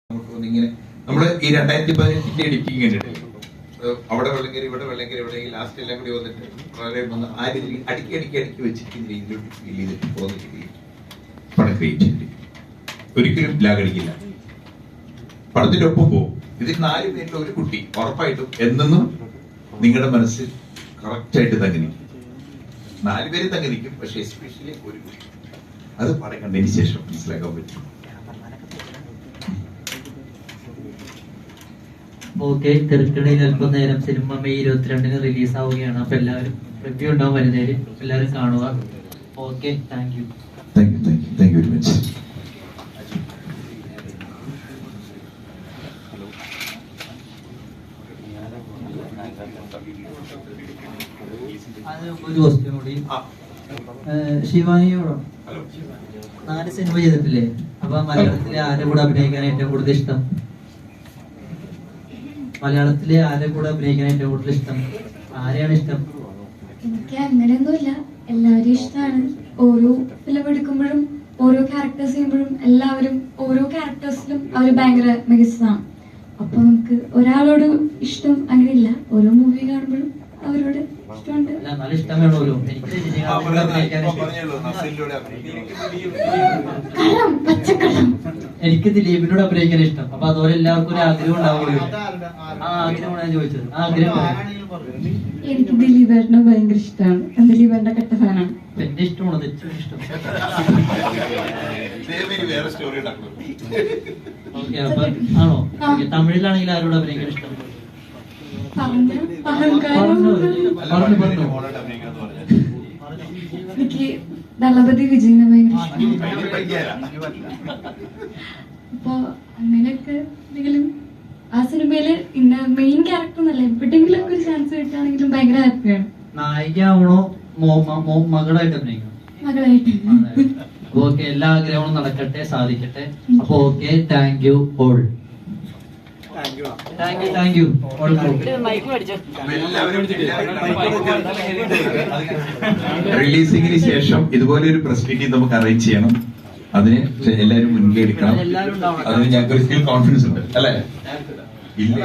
ഇങ്ങനെ നമ്മള് ഈ 2018 എഡിറ്റിംഗ് കണ്ടിട്ടില്ല, അവിടെ വെള്ളങ്കരി ഇവിടെ വെള്ളങ്കരി ഇവിടെ ലാസ്റ്റ് എല്ലാം കൂടി വന്നിട്ട് വളരെ ആ രീതിയിൽ അടുക്കി വെച്ചിട്ട് രീതിയിലോട്ട് ഫീൽ ചെയ്തിട്ട് പോകുന്ന രീതിയിൽ പടം ക്രിയേറ്റ് ചെയ്തിട്ട് ഒരിക്കലും ലാഗടിക്കില്ല, പടത്തിന്റെ ഒപ്പം പോകും. ഇതിൽ 4 പേരിൽ ഒരു കുട്ടി ഉറപ്പായിട്ടും എന്നെന്നും നിങ്ങളുടെ മനസ്സിൽ കറക്റ്റായിട്ട് തങ്ങി നിൽക്കും. 4 പേര് തങ്ങി നിൽക്കും, പക്ഷെ എസ്പെഷ്യലി ഒരു കുട്ടി. അത് പടം കണ്ടതിന് ശേഷം മനസ്സിലാക്കാൻ പറ്റും. ഓക്കെ, തിരക്കിടയിൽ അല്പം നേരം സിനിമ മെയ് 22-ന് റിലീസ് ആവുകയാണ്. അപ്പൊ എല്ലാവരും റിവ്യൂ ഉണ്ടാവും വരുന്നതിൽ, എല്ലാവരും കാണുക. Okay, thank you very much. ഒരു ക്വസ്റ്റ്യൻ കൂടി, ശിവാനിയോടോ 4 സിനിമ ചെയ്തിട്ടില്ലേ? അപ്പൊ മലയാളത്തിലെ ആരെ കൂടെ അഭിനയിക്കാൻ ഏറ്റവും കൂടുതൽ ഇഷ്ടം? മലയാളത്തിലെ ആരെ കൂടെ അഭിനയിക്കാൻ ഏറ്റവും കൂടുതൽ ഇഷ്ടം? ആരെയാണ് ഇഷ്ടം? എനിക്ക് അങ്ങനെയൊന്നുമില്ല, എല്ലാവരും ഇഷ്ടമാണ്. ഓരോ ഫിലിം എടുക്കുമ്പോഴും ഓരോ ക്യാരക്ടേഴ്സ് ചെയ്യുമ്പോഴും എല്ലാവരും ഓരോ ക്യാരക്ടേഴ്സിലും അവർ ഭയങ്കര മികച്ചതാണ്. അപ്പൊ നമുക്ക് ഒരാളോട് ഇഷ്ടം അങ്ങനെയില്ല, ഓരോ മൂവി കാണുമ്പോഴും അവരോട് ഇഷ്ടമുണ്ട്. നല്ല ഇഷ്ടം വേണമല്ലോ. എനിക്ക് ദിലീപിനോട് അഭിനയിക്കാൻ ഇഷ്ടം. അപ്പൊ അതുപോലെ എല്ലാവർക്കും ഒരു ആഗ്രഹം ഉണ്ടാവുമല്ലോ. ആ ആഗ്രഹമാണ് ഞാൻ ചോദിച്ചത്. ആ ആഗ്രഹം എനിക്ക് ദിലീപേട്ടനെ ഭയങ്കര ഇഷ്ടമാണ്. ദിലീപേട്ടന്റെ കട്ട ഫാനാണ്. എന്റെ ഇഷ്ടമാണ്, ഏറ്റവും ഇഷ്ടം. അപ്പൊ ആണോ? തമിഴിലാണെങ്കിൽ ആരോട് അഭിനയിക്കാൻ ഇഷ്ടം? എനിക്ക് ദളപതി വിജയനെ ഭയങ്കര ഇഷ്ടമാണ്. അപ്പൊ അങ്ങനെയൊക്കെ എന്തെങ്കിലും ആ സിനിമയില് ഇന്ന മെയിൻ ക്യാരക്ടർ എന്നല്ല, എവിടെയെങ്കിലും ഒക്കെ ഒരു ചാൻസ് കിട്ടുകയാണെങ്കിലും ഭയങ്കര ഹാപ്പിയാണ്. നായികയാവണോ മകളായിട്ട് അഭിനയിക്കണം? മകളായിട്ട്. ഓക്കെ, എല്ലാ ആഗ്രഹങ്ങളും നടക്കട്ടെ, സാധിക്കട്ടെ. അപ്പൊ okay, thank you all. Thank you all. റിലീസിംഗിന് ശേഷം ഇതുപോലെ ഒരു പ്രസ് മീറ്റിംഗ് നമുക്ക് അറേഞ്ച് ചെയ്യണം. അതിന് എല്ലാവരും മുൻകൈ എടുക്കണം. അതിന് ഞങ്ങൾക്ക് ഫുൾ കോൺഫിഡൻസ് ഉണ്ട്, അല്ലേ? ഇല്ല.